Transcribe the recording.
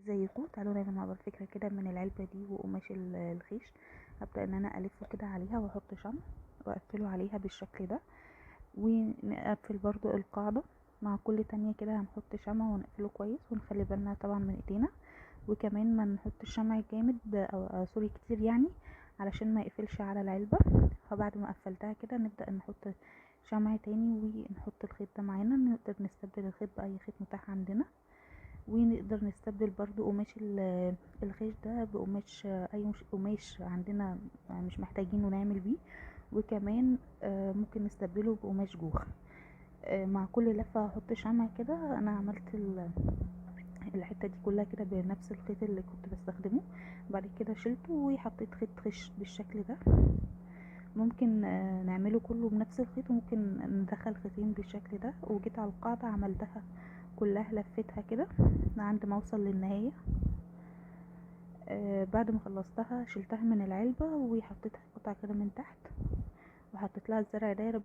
ازيكم، تعالوا نعمل مع بعض فكرة كده من العلبة دي وقماش الخيش. هبدأ ان انا الفه كده عليها واحط شمع واقفله عليها بالشكل ده، ونقفل برضو القاعدة مع كل تانية كده. هنحط شمع ونقفله كويس ونخلي بالنا طبعا من ايدينا، وكمان ما نحط الشمع جامد او سوري كتير يعني علشان ما يقفلش على العلبة. فبعد ما قفلتها كده نبدأ نحط شمع تاني ونحط الخيط ده معانا. نقدر نستبدل الخيط بأي خيط متاح عندنا، ونقدر نستبدل برضو قماش الخيش ده بقماش اي قماش عندنا مش محتاجينه نعمل بيه. وكمان ممكن نستبدله بقماش جوخ. مع كل لفة هحط شمع كده. انا عملت الحتة دي كلها كده بنفس الخيط اللي كنت بستخدمه. بعد كده شلته وحطيت خيط خيش بالشكل ده. ممكن نعمله كله بنفس الخيط، وممكن ندخل خيطين بالشكل ده. وجيت على القاعدة عملتها كلها لفتها كده لعند ما اوصل للنهاية. بعد ما خلصتها شلتها من العلبة وحطيتها قطع كده من تحت، وحطيت لها الزرع داير